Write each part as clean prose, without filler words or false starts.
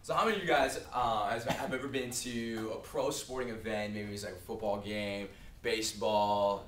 So how many of you guys have ever been to a pro sporting event, maybe it's like a football game, baseball,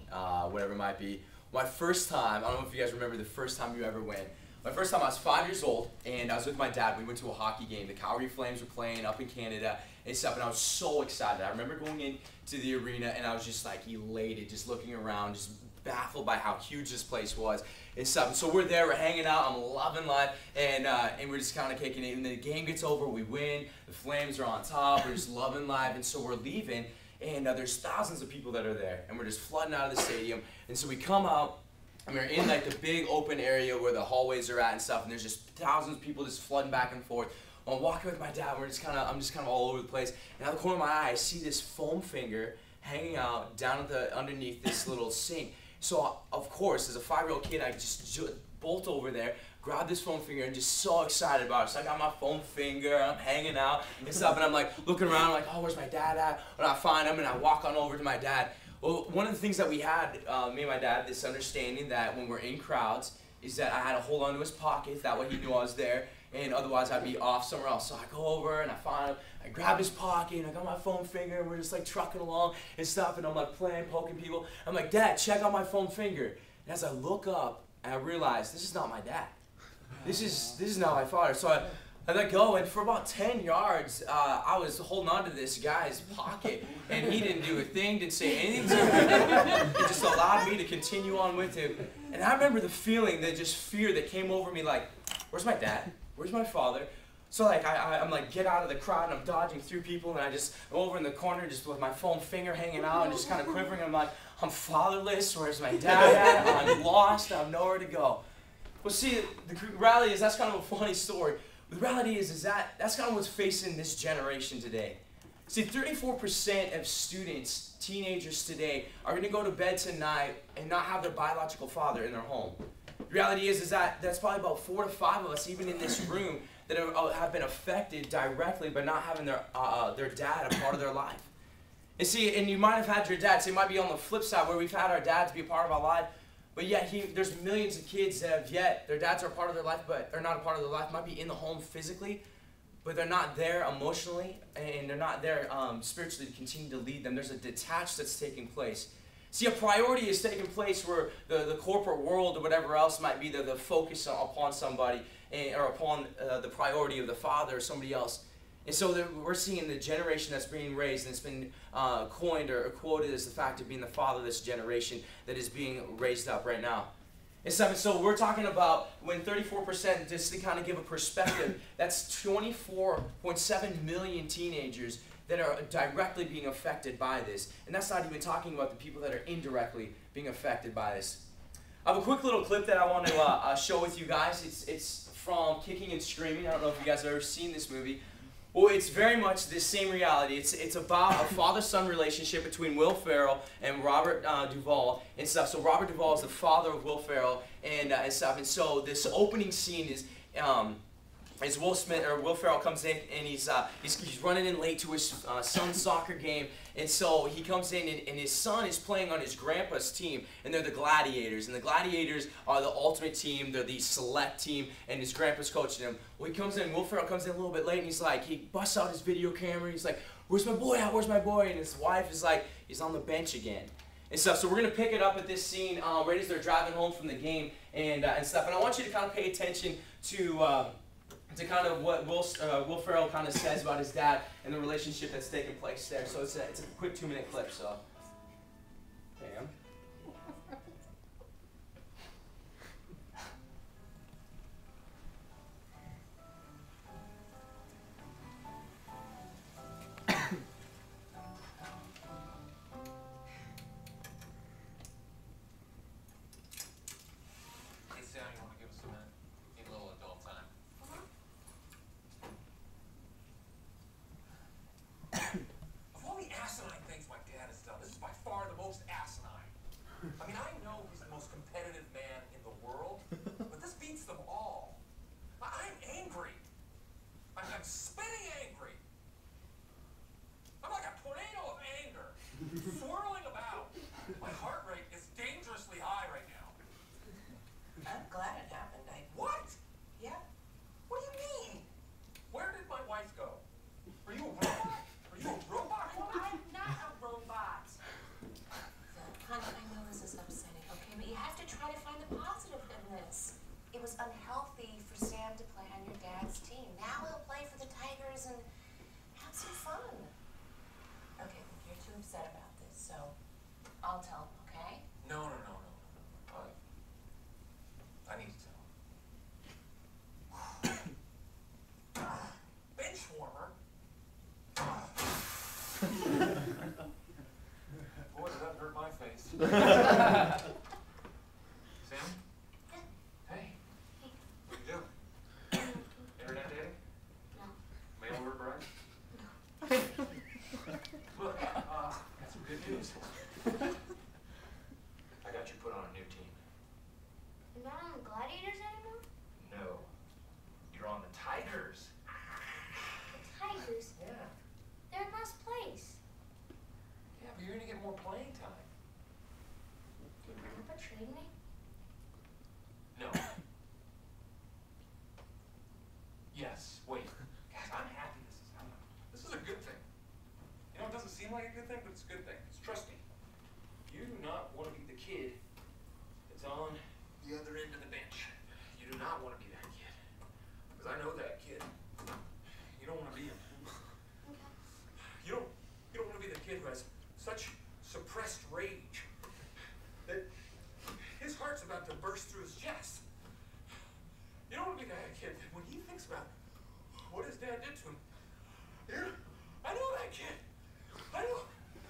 whatever it might be? My first time, I don't know if you guys remember the first time you ever went. My first time I was 5 years old, and I was with my dad. We went to a hockey game. The Calgary Flames were playing up in Canada and stuff, and I was so excited. I remember going into the arena, and I was just like elated, just looking around, just baffled by how huge this place was and stuff. And so we're there, we're hanging out, I'm loving life, and we're just kind of kicking it. And then the game gets over, we win, the Flames are on top, we're just loving life, and so we're leaving, and there's thousands of people that are there, and we're just flooding out of the stadium. And so we come out, and we're in like the big open area where the hallways are at and stuff, and there's just thousands of people just flooding back and forth. I'm walking with my dad, and I'm just kind of all over the place, and out of the corner of my eye, I see this foam finger hanging out down at underneath this little sink. So, of course, as a 5-year-old kid, I just bolt over there, grab this foam finger, and just so excited about it. So I got my foam finger, and I'm hanging out and stuff, and I'm like looking around, I'm like, oh, where's my dad at? And I find him, and I walk on over to my dad. Well, one of the things that we had, me and my dad, this understanding that when we're in crowds, is that I had to hold on to his pockets, that way he knew I was there, and otherwise I'd be off somewhere else. So I go over, and I find him, I grab his pocket, and I got my foam finger, and we're just like trucking along and stuff, and I'm like playing, poking people. I'm like, Dad, check out my foam finger. And as I look up, and I realize, this is not my dad. This is not my father. So I let go, and for about 10 yards, I was holding on to this guy's pocket, and he didn't do a thing, didn't say anything to me. He just allowed me to continue on with him. And I remember the feeling, just fear that came over me, like, where's my dad? Where's my father? So like I'm like, get out of the crowd, and I'm dodging through people, and I just go over in the corner just with my foam finger hanging out and just kind of quivering. I'm like, I'm fatherless, where's my dad at? I'm lost, I have nowhere to go. Well, see, the reality is that's kind of a funny story. The reality is that's kind of what's facing this generation today. See, 34% of students, teenagers today, are going to go to bed tonight and not have their biological father in their home. The reality is that's probably about 4 to 5 of us, even in this room, that have been affected directly by not having their dad a part of their life. And see, and you might have had your dad, so it might be on the flip side where we've had our dads be a part of our life, but yet there's millions of kids that have their dads are a part of their life, but are not a part of their life, might be in the home physically, but they're not there emotionally, and they're not there spiritually to continue to lead them. There's a detach that's taking place. See, a priority is taking place where the corporate world or whatever else might be the focus upon somebody, or upon the priority of the father or somebody else. And so we're seeing the generation that's being raised, and it's been coined or quoted as the fact of being the fatherless generation that is being raised up right now. And so we're talking about when 34%, just to kind of give a perspective, that's 24.7 million teenagers that are directly being affected by this. And that's not even talking about the people that are indirectly being affected by this. I have a quick little clip that I want to show with you guys. It's from Kicking and Screaming. I don't know if you guys have ever seen this movie. Well, it's very much the same reality. It's about a father-son relationship between Will Ferrell and Robert Duvall and stuff. So Robert Duvall is the father of Will Ferrell and stuff. And so this opening scene is Will Ferrell comes in, and he's running in late to his son's soccer game, and so he comes in, and his son is playing on his grandpa's team, and they're the Gladiators, and the Gladiators are the ultimate team, they're the select team, and his grandpa's coaching him. Well, Will Ferrell comes in a little bit late, and he busts out his video camera, he's like, where's my boy at, where's my boy? And his wife is like, he's on the bench again. And stuff. So we're going to pick it up at this scene right as they're driving home from the game and stuff, and I want you to kind of pay attention to kind of what Will Ferrell kind of says about his dad and the relationship that's taking place there. So it's a quick 2-minute clip. So, bam. Hey Sam, you want to give us a minute? Need a little adult time. Of all the asinine things my dad has done, this is by far the most asinine. Are you a robot? Are you a robot? I'm not a robot. Honey, I know this is upsetting, okay? But you have to try to find the positive in this. It was unhealthy for Sam to play on your dad's team. Now he'll play for the Tigers and have some fun. Okay, look, you're too upset about this, so I'll tell him, okay? No. I need to tell. Bench warmer? Boy, did that hurt my face. Sam? Hey. What are you doing? Internet dating? No. Mail order bride? Look, got some good news. I got you put on a new team. You're not on the Gladiators anymore? No. You're on the Tigers. The Tigers? Yeah. They're in last place. Yeah, but you're gonna get more playing time. Did Grandpa trade me? No. Yes. Wait. Guys, I'm happy this is happening. This is a good thing. You know, it doesn't seem like a good thing, but it's a good thing. Trust me. You do not want to be the kid that's on the other end of the bench. You do not want to be that kid. Because I know that kid. You don't want to be him. Okay. You don't want to be the kid who has such suppressed rage that his heart's about to burst through his chest. You don't want to be that kid that when he thinks about what his dad did to him. I know that kid. I know.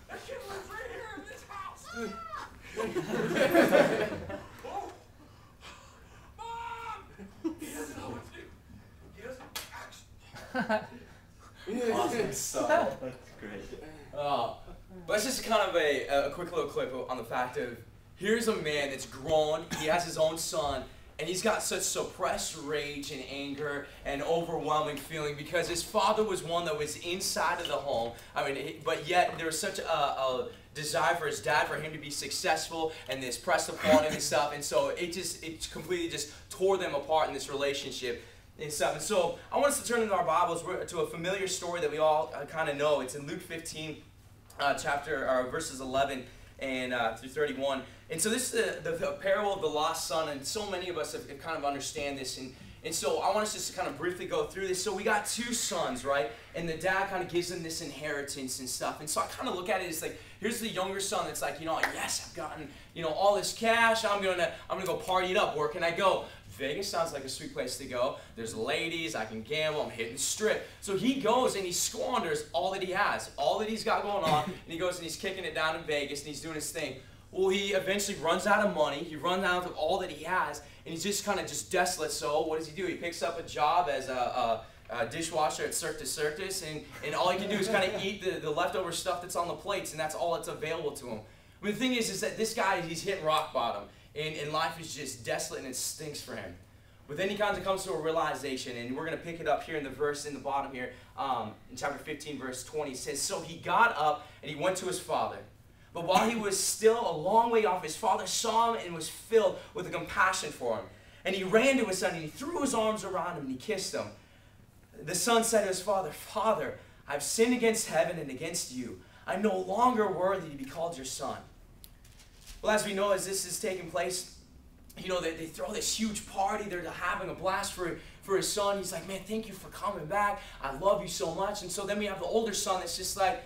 That kid lives right here in this house. Oh. Mom! He doesn't know what to do. He doesn't actually. Awesome stuff. That's great. But it's just kind of a quick little clip on the fact of, here's a man that's grown, he has his own son, and he's got such suppressed rage and anger and overwhelming feeling because his father was one that was inside of the home. I mean, but yet there was such a desire for his dad, for him to be successful, and this pressed upon him and stuff. And so it completely just tore them apart in this relationship and stuff. And so I want us to turn into our Bibles to a familiar story that we all kind of know. It's in Luke 15, verses 11 and through 31. And so this is the parable of the lost son, and so many of us have kind of understand this. And so I want us just to kind of briefly go through this. So we got two sons, right? And the dad kind of gives them this inheritance and stuff. And so I kind of look at it as like, here's the younger son that's like, yes, I've gotten, all this cash. I'm gonna go party it up. Where can I go? Vegas sounds like a sweet place to go. There's ladies, I can gamble, I'm hitting strip. So he goes and he squanders all that he has, all that he's got going on, and he goes and he's kicking it down in Vegas and he's doing his thing. Well, he eventually runs out of money, he runs out of all that he has, and he's just kind of desolate. So what does he do? He picks up a job as a dishwasher at Cirque du Circus, and all he can do is kind of eat the leftover stuff that's on the plates, and that's all that's available to him. But the thing is that this guy, he's hitting rock bottom. And life is just desolate and it stinks for him. But then he kind of comes to a realization, and we're going to pick it up here in the verse in the bottom here, in chapter 15, verse 20. It says, so he got up and he went to his father. But while he was still a long way off, his father saw him and was filled with a compassion for him. And he ran to his son and he threw his arms around him and he kissed him. The son said to his father, Father, I've sinned against heaven and against you. I'm no longer worthy to be called your son. Well, as we know, as this is taking place, they throw this huge party. They're having a blast for his son. He's like, man, thank you for coming back. I love you so much. And so then we have the older son that's just like,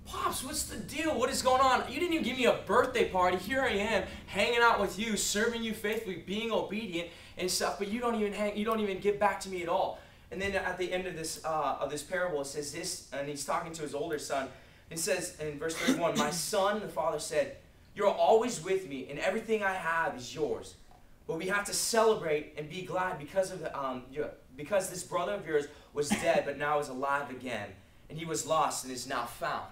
Pops, what's the deal? What is going on? You didn't even give me a birthday party. Here I am, hanging out with you, serving you faithfully, being obedient and stuff, but you don't even give back to me at all. And then at the end of this parable, it says this, and he's talking to his older son. It says in verse 31, my son, the father said, you're always with me, and everything I have is yours. But we have to celebrate and be glad because this brother of yours was dead, but now is alive again. And he was lost and is now found.